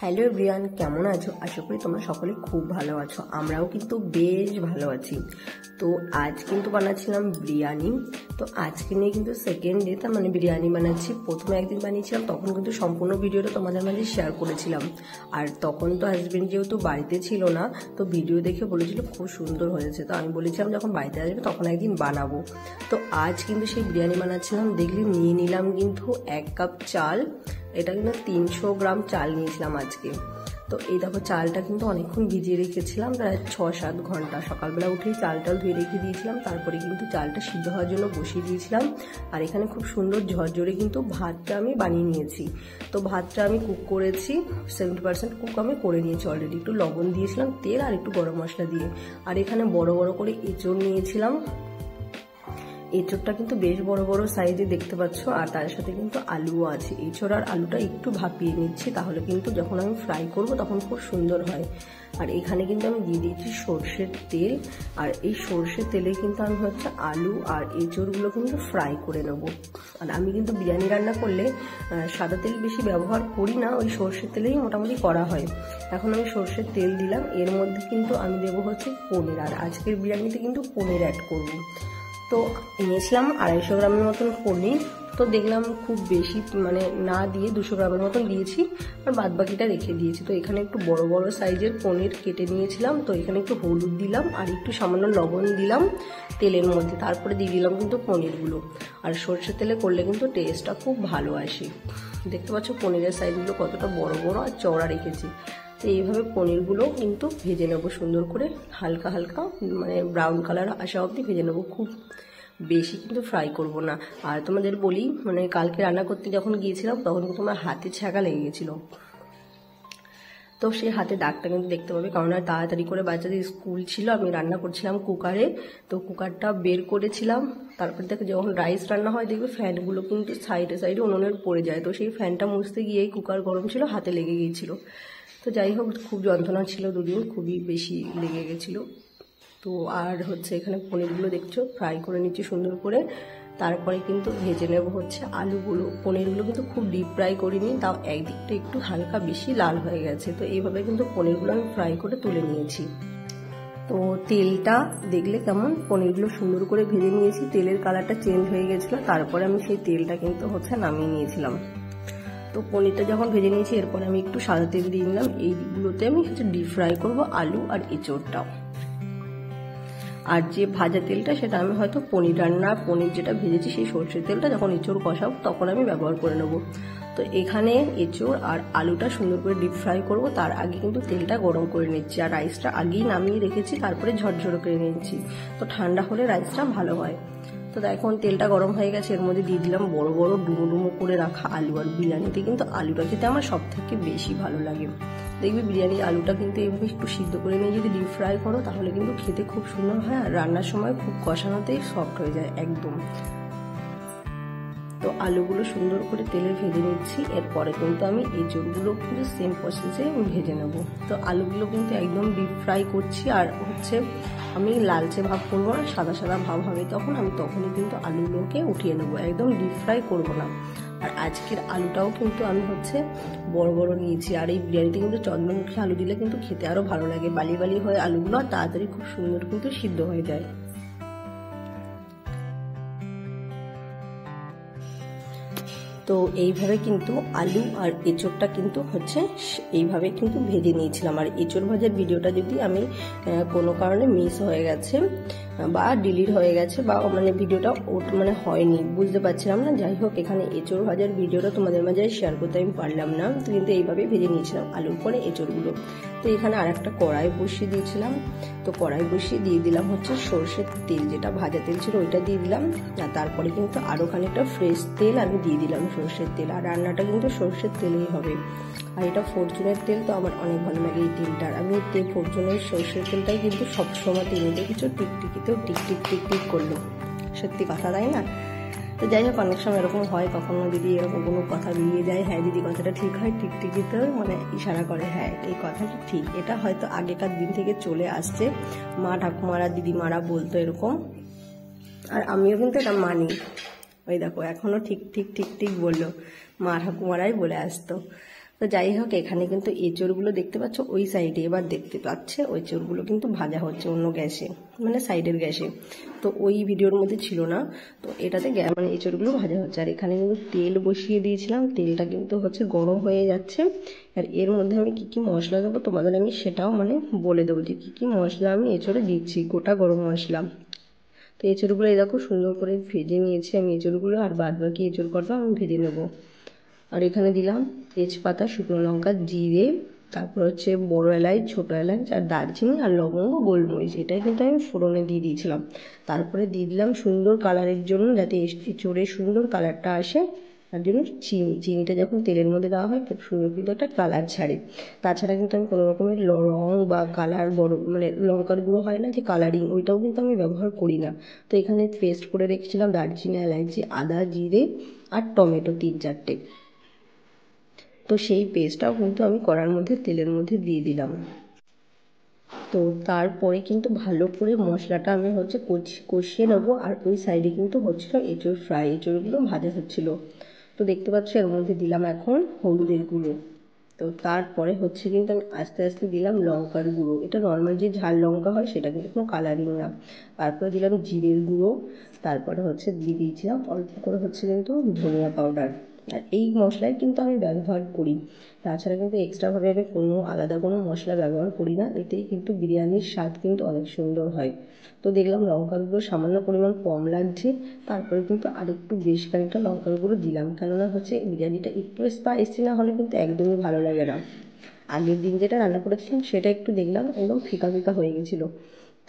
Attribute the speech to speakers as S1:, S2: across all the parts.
S1: Hello everyone, কেমন আছো? আশা করি তোমরা সকলে খুব ভালো আছো। আমরাও কিন্তু বেশ ভালো আছি। তো আজ কিন্তু বানাচ্ছিলাম বিরিয়ানি। তো আজকে নিয়ে কিন্তু সেকেন্ড ডে, তার মানে বিরিয়ানি বানাচ্ছি। প্রথমে একদিন বানিয়েছিলাম, তখন কিন্তু সম্পূর্ণ ভিডিওটা তোমাদের মাঝে শেয়ার করেছিলাম। আর তখন তো হাজবেন্ড যেহেতু বাড়িতে ছিল না, তো ভিডিও দেখে বলেছিল খুব সুন্দর হয়েছে। তো আমি বলেছিলাম যখন বাড়িতে আসবে তখন একদিন বানাবো। তো আজ কিন্তু সেই বিরিয়ানি বানাচ্ছিলাম। দেখলি নিয়ে নিলাম কিন্তু 1 কাপ চাল। এটা কিন্তু 300 গ্রাম চাল নিয়েছিলাম আজকে। তো এই দেখো, চালটা কিন্তু অনেকক্ষণ ভিজিয়ে রেখেছিলাম, প্রায় 6-7 ঘন্টা। সকালবেলা উঠেই চালটা ধুয়ে রেখে দিয়েছিলাম, তারপরে কিন্তু চালটা সিদ্ধ হওয়ার জন্য বসিয়ে দিয়েছিলাম। আর এখানে খুব সুন্দর ঝরঝরে কিন্তু ভাতটা আমি বানিয়ে নিয়েছি। তো ভাতটা আমি কুক করেছি, 70% কুক আমি করে নিয়েছি অলরেডি। একটু লবণ দিয়েছিলাম, তেল আর একটু গরম মশলা দিয়ে। আর এখানে বড় বড় করে এঁচড় নিয়েছিলাম। এঁচড়টা কিন্তু বেশ বড় বড় সাইজে দেখতে পাচ্ছ। আর তার সাথে কিন্তু আলুও আছে। এঁচড় আর আলুটা একটু ভাপিয়ে নিচ্ছি, তাহলে কিন্তু যখন আমি ফ্রাই করব তখন খুব সুন্দর হয়। আর এখানে কিন্তু আমি দিয়ে দিয়েছি সর্ষের তেল। আর এই সর্ষের তেলে কিন্তু আমি আলু আর এঁচড়গুলো কিন্তু ফ্রাই করে নেব। আর আমি কিন্তু বিরিয়ানি রান্না করলে সাদা তেল বেশি ব্যবহার করি না, ওই সর্ষের তেলেই মোটামুটি করা হয়। এখন আমি সর্ষের তেল দিলাম, এর মধ্যে কিন্তু আমি দেবো পনির। আর আজকের বিরিয়ানিতে কিন্তু পনির অ্যাড করব। তো এনেছিলাম 250 গ্রামের মতন পনির। তো দেখলাম খুব বেশি না দিয়ে 200 গ্রামের মতন দিয়েছি, আর বাদ বাকিটা রেখে দিয়েছি। তো এখানে একটু বড় বড় সাইজের পনির কেটে নিয়েছিলাম। তো এখানে একটু হলুদ দিলাম আর একটু সামান্য লবণ দিলাম তেলের মধ্যে। তারপরে দিয়ে দিলাম কিন্তু পনিরগুলো। আর সরষের তেলে করলে কিন্তু টেস্টটা খুব ভালো আসে। দেখতে পাচ্ছ পনিরের সাইজগুলো কতটা বড় বড় আর চওড়া রেখেছি। তো এইভাবে পনিরগুলো কিন্তু ভেজে নেবো সুন্দর করে, হালকা হালকা ব্রাউন কালার আসা অবধি ভেজে নেবো। খুব বেশি কিন্তু ফ্রাই করব না। আর তোমাদের বলি, কালকে রান্না করতে যখন গিয়েছিলাম তখন কিন্তু আমার হাতে ছ্যাঁকা লেগে গেছিলো। তো সেই হাতে দাগটা কিন্তু দেখতে পাবে, কারণ তাড়াতাড়ি করে বাচ্চাদের স্কুল ছিল, আমি রান্না করছিলাম কুকারে। তো কুকারটা বের করেছিলাম। তারপর দেখো, যখন রাইস রান্না হয় দেখবে ফ্যানগুলো কিন্তু সাইডে সাইডে উনুনের পড়ে যায়। তো সেই ফ্যানটা মুছতে গিয়েই কুকার গরম ছিল, হাতে লেগে গিয়েছিল। তো যাই হোক, খুব যন্ত্রণা ছিল, দুদিন খুবই বেশি লেগে গেছিলো। তো আর এখানে পনিরগুলো দেখছো ফ্রাই করে নিচ্ছি সুন্দর করে। তারপরে কিন্তু ভেজে নেব আলুগুলো। পনিরগুলো কিন্তু খুব ডিপ ফ্রাই করিনি, তাও একদিকটা একটু হালকা বেশি লাল হয়ে গেছে। তো এইভাবে কিন্তু পনিরগুলো আমি ফ্রাই করে তুলে নিয়েছি। তো তেলটা দেখলে কেমন, পনিরগুলো সুন্দর করে ভেজে নিয়েছি, তেলের কালারটা চেঞ্জ হয়ে গেছিলো। তারপরে আমি সেই তেলটা কিন্তু নামিয়ে নিয়েছিলাম। তো পনিরটা যখন ভেজে নিয়েছি, এরপরে আমি একটু সাদা তেল দিয়ে নিলাম। এইগুলোতে আমি ডিপ ফ্রাই করবো আলু আর এঁচড়টাও। আর যে ভাজা তেলটা সেটা আমি পনির যেটা ভেজেছি সেই সর্ষের তেলটা যখন এঁচড় কষাবো তখন আমি ব্যবহার করে নেব। তো এখানে এঁচড় আর আলুটা সুন্দর করে ডিপ ফ্রাই করব, তার আগে কিন্তু তেলটা গরম করে নিচ্ছি। আর রাইসটা আগেই নামিয়ে রেখেছি, তারপরে ঝরঝরে করে নিচ্ছি। তো ঠান্ডা হলে রাইসটা ভালো হয়। তো এখন তেলটা গরম হয়ে গেছে, এর মধ্যে দিয়ে দিলাম বড় বড় ডুমো ডুমো করে রাখা আলু। আর বিরিয়ানিতে কিন্তু আলুটা খেতে আমার সব থেকে বেশি ভালো লাগে। দেখবি বিরিয়ানির আলুটা কিন্তু এইভাবে একটু সিদ্ধ করে নিয়ে যদি ডিপ ফ্রাই করো তাহলে কিন্তু খেতে খুব সুন্দর হয়। আর রান্নার সময় খুব কষানোতেই সফট হয়ে যায় একদম। তো আলুগুলো সুন্দর করে তেলে ভেজে নিচ্ছি। এরপরে কিন্তু আমি এঁচড়গুলো কিন্তু সেম প্রসেসে ভেজে নেব। তো আলুগুলো কিন্তু একদম ডিপ ফ্রাই করছি। আর আমি লালচে ভাব করবো না, সাদা সাদা ভাব হবে তখনই কিন্তু আলুগুলোকে উঠিয়ে নেবো, একদম ডিপ ফ্রাই করবো না। আর আজকের আলুটাও কিন্তু আমি বড় বড় নিয়েছি। আর এই বিরিয়ানিতে কিন্তু চন্দ্রমুখী আলু দিলে কিন্তু খেতে আরো ভালো লাগে, বালি বালি হয়ে আলুগুলো আর তাড়াতাড়ি খুব সুন্দর কিন্তু সিদ্ধ হয়ে যায়। তো এইভাবে কিন্তু আলু আর এঁচড়টা কিন্তু এইভাবে কিন্তু ভেজে নিয়েছিলাম। আর এঁচড় ভাজার ভিডিওটা যদি আমি কোনো কারণে মিস হয়ে গেছে বা ডিলিট হয়ে গেছে বা ভিডিওটা হয়নি, বুঝতে পারছিলাম না। যাই হোক, এখানে এঁচড় ভাজার ভিডিওটা তোমাদের মাঝে শেয়ার করতে আমি পারলাম না, কিন্তু এইভাবে ভেজে নিয়েছিলাম আলুর পরে এঁচড়গুলো। তো এখানে আর একটা কড়াই বসিয়ে দিয়েছিলাম। তো কড়াই বসিয়ে দিয়ে দিলাম সর্ষের তেল, যেটা ভাজা তেল ছিল ওইটা দিয়ে দিলাম। আর তারপরে কিন্তু আরো খানিকটা ফ্রেশ তেল আমি দিয়ে দিলাম, সর্ষের তেল। আর রান্নাটা কিন্তু সর্ষের তেলেই হবে। আর এটা ফরচুনের তেল, তো আমার অনেক ভালো লাগে এই তেলটার। আমি ফরচুনের সর্ষের তেলটাই কিন্তু সবসময় তেলে দেখেছো টিকটিকিতেও টিকটিক টিকটিক করলো, সত্যি কথা তাই না? তো যাই হোক, অনেক সময় এরকম হয়, কখনো যদি এরকম কোনো কথা বেরিয়ে যায়, হ্যাঁ দিদি কথাটা ঠিক হয়, টিকটিকিতেও ইশারা করে হ্যাঁ এই কথাটা ঠিক। এটা হয়তো আগেকার দিন থেকে চলে আসছে, মা ঠাকুমারা দিদিমারা বলতো এরকম। আর আমিও কিন্তু এটা মানি। ওই দেখো এখনো ঠিক ঠিক ঠিক ঠিক বললো, মা ঠাকুমারাই বলে আসতো। তো যাই হোক, এখানে কিন্তু এঁচড়গুলো দেখতে পাচ্ছ ওই সাইডে, এবার দেখতে পাচ্ছে ওই এঁচড়গুলো কিন্তু ভাজা হচ্ছে অন্য গ্যাসে, মানে সাইডের গ্যাসে। তো ওই ভিডিওর মধ্যে ছিল না, তো এটাতে মানে এঁচড়গুলো ভাজা হচ্ছে। আর এখানে কিন্তু তেল বসিয়ে দিয়েছিলাম, তেলটা কিন্তু হচ্ছে গরম হয়ে যাচ্ছে। আর এর মধ্যে আমি কী কী মশলা দেবো তোমাদের আমি সেটাও মানে বলে দেবো, যে কী কী মশলা আমি এঁচড়ে দিচ্ছি, গোটা গরম মশলা। তো এঁচড়গুলো এই দেখো সুন্দর করে ভেজে নিয়েছি আমি এঁচড়গুলো, আর বাদ বাকি এঁচড় কটা আমি ভেজে নেবো। আর এখানে দিলাম তেজপাতা, শুকনো লঙ্কা, জিরে, তারপর হচ্ছে বড় এলাচ, ছোটো এলাচ, আর দারচিনি, আর লবঙ্গ, গোলমরিচ, এটাই কিন্তু আমি ফোড়নে দিয়ে দিয়েছিলাম। তারপরে দিয়ে দিলাম সুন্দর কালারের জন্য, যাতে এঁচড়ে সুন্দর কালারটা আসে তার জন্য চিনিটা যখন তেলের মধ্যে দেওয়া হয় খুব সুন্দর কিন্তু একটা কালার ছাড়ে। তাছাড়া কিন্তু আমি কোনো রকমের রং বা কালার মানে লঙ্কার গুঁড়ো হয় না যে কালারিং, ওইটাও কিন্তু আমি ব্যবহার করি না। তো এখানে পেস্ট করে রেখেছিলাম দারচিনি, এলাচি, আদা, জিরে আর টমেটো 3-4টে। তো সেই পেস্টটাও কিন্তু আমি কড়ার মধ্যে তেলের মধ্যে দিয়ে দিলাম। তো তারপরে কিন্তু ভালো করে মশলাটা আমি হচ্ছে কষিয়ে নেবো। আর ওই সাইডে কিন্তু হচ্ছিল এঁচড় ফ্রাই, এঁচড়গুলো ভাজা হচ্ছিলো। তো দেখতে পাচ্ছ এর মধ্যে দিলাম এখন হলুদের গুঁড়ো। তো তারপরে হচ্ছে কিন্তু আমি আস্তে আস্তে দিলাম লঙ্কার গুঁড়ো, এটা নর্মাল যে ঝাল লঙ্কা হয় সেটা কিন্তু কোনো কালারিং না। তারপরে দিলাম জিরের গুঁড়ো, তারপরে হচ্ছে দিয়ে দিয়েছিলাম অল্প করে হচ্ছে কিন্তু ধনিয়া পাউডার। আর এই মশলাই কিন্তু আমি ব্যবহার করি, তাছাড়া কিন্তু এক্সট্রাভাবে কোনো আলাদা কোনো মশলা ব্যবহার করি না। এতেই কিন্তু বিরিয়ানির স্বাদ কিন্তু অনেক সুন্দর হয়। তো দেখলাম লঙ্কার গুঁড়ো সামান্য পরিমাণ কম লাগছে, তারপরে কিন্তু আরেকটু বেশ খানিকটা লঙ্কার গুঁড়ো দিলাম, কেননা হচ্ছে বিরিয়ানিটা একটু স্পাইসি না হলে কিন্তু একদমই ভালো লাগে না। আগের দিন যেটা রান্না করেছিলাম সেটা একটু দেখলাম একদম ফিকা ফিকা হয়ে গেছিলো।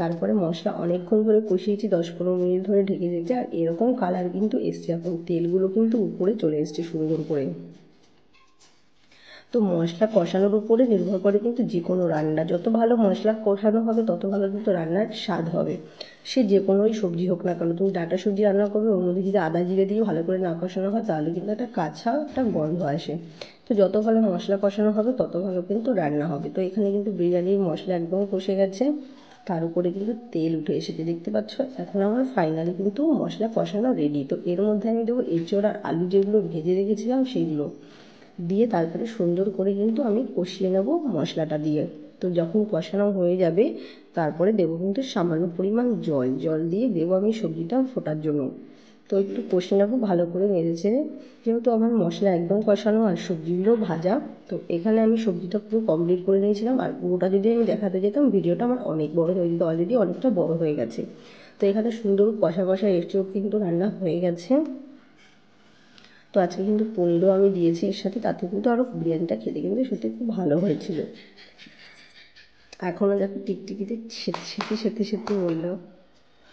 S1: তারপরে মশলা অনেকক্ষণ ধরে কষিয়েছি, 10-15 মিনিট ধরে ঢেকে দিয়েছি। আর এরকম কালার কিন্তু এসছে, এখন তেলগুলো কিন্তু উপরে চলে এসছে সুন্দর করে। তো মশলা কষানোর উপরে নির্ভর করে কিন্তু যে কোনো রান্না, যত ভালো মশলা কষানো হবে তত ভালো কিন্তু রান্নার স্বাদ হবে। সে যে কোনোই সবজি হোক না কেন, তুমি ডাঁটা সবজি রান্না করবে, ওর মধ্যে যদি আদা জিরে দিয়ে ভালো করে না কষানো হয় তাহলে কিন্তু একটা কাঁচা একটা গন্ধ আসে। তো যত ভালো মশলা কষানো হবে তত ভালো কিন্তু রান্না হবে। তো এখানে কিন্তু বিরিয়ানির মশলা একদম কষে গেছে, তার উপরে কিন্তু তেল উঠে এসেছে দেখতে পাচ্ছ। এখন আমার ফাইনালি কিন্তু মশলা কষানো রেডি। তো এর মধ্যে আমি দেবো এঁচড় আর আলু যেগুলো ভেজে রেখেছিলাম সেইগুলো দিয়ে, তারপরে সুন্দর করে কিন্তু আমি কষিয়ে নেব মশলাটা দিয়ে। তো যখন কষানো হয়ে যাবে তারপরে দেবো কিন্তু সামান্য পরিমাণ জল দিয়ে দেবো আমি সবজিটা ফোটার জন্য। তো একটু কষে নেবো ভালো করে নেড়ে চেড়ে, যেহেতু আমার মশলা একদম কষানো আর সবজিগুলো ভাজা। তো এখানে আমি সবজিটা পুরো কমপ্লিট করে নিয়েছিলাম। আর পুরোটা যদি আমি দেখাতে যেতাম ভিডিওটা আমার অনেক বড় হয়ে যেত, অলরেডি অনেকটা বড় হয়ে গেছে। তো এখানে সুন্দর কষা এঁচড় কিন্তু রান্না হয়ে গেছে। তো আজকে কিন্তু পনিরও আমি দিয়েছি এর সাথে, তাতে কিন্তু আরও বিরিয়ানিটা খেতে কিন্তু সত্যি খুব ভালো হয়েছিল। এখনও দেখো টিকটিকিতে সেতে বললো।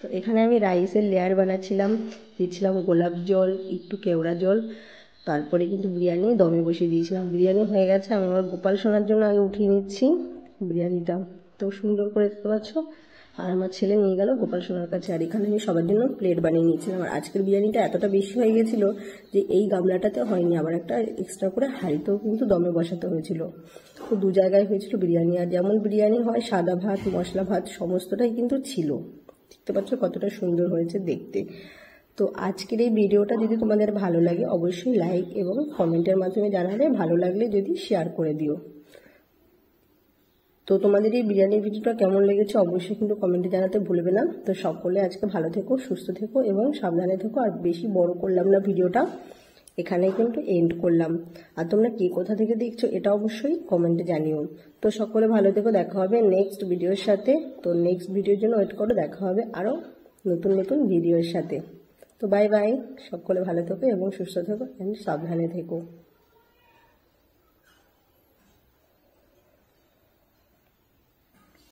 S1: তো এখানে আমি রাইসের লেয়ার বানাচ্ছিলাম, দিচ্ছিলাম গোলাপ জল, একটু কেওড়া জল, তারপরে কিন্তু বিরিয়ানি দমে বসিয়ে দিয়েছিলাম। বিরিয়ানি হয়ে গেছে, আমি আমার গোপাল সোনার জন্য আগে উঠিয়ে নিচ্ছি বিরিয়ানিটা। তো সুন্দর করে দেখতে পাচ্ছ। আর আমার ছেলে নিয়ে গেল গোপাল সোনার কাছে। আর এখানে আমি সবার জন্য প্লেট বানিয়ে নিয়েছিলাম। আর আজকের বিরিয়ানিটা এতটা বেশি হয়ে গেছিলো যে এই গামলাটাতে হয়নি, আবার একটা এক্সট্রা করে হাঁড়িতেও কিন্তু দমে বসাতে হয়েছিল। তো 2 জায়গায় হয়েছিল বিরিয়ানি। আর যেমন বিরিয়ানি হয় সাদা ভাত, মশলা ভাত সমস্তটাই কিন্তু ছিল। দেখতে পাচ্ছ কতটা সুন্দর হয়েছে দেখতে। তো আজকের এই ভিডিওটা যদি তোমাদের ভালো লাগে অবশ্যই লাইক এবং কমেন্টের মাধ্যমে জানাবে, ভালো লাগলে যদি শেয়ার করে দিও। তো তোমাদের এই বিরিয়ানির ভিডিওটা কেমন লেগেছে অবশ্যই কিন্তু কমেন্টে জানাতে ভুলবে না। তো সকলে আজকে ভালো থেকো, সুস্থ থেকো এবং সাবধানে থেকো। আর বেশি বড় করলাম না ভিডিওটা, এখানেই কিন্তু এন্ড করলাম। আর তোমরা কে কোথা থেকে দেখছো এটা অবশ্যই কমেন্টে জানিও। তো সকলে ভালো থেকো, দেখা হবে নেক্সট ভিডিওর সাথে। তো নেক্সট ভিডিওর জন্য ওয়েট করো, দেখা হবে আরও নতুন ভিডিওর সাথে। তো বাই বাই, সকলে ভালো থেকো এবং সুস্থ থেকো এবং সাবধানে থেকো।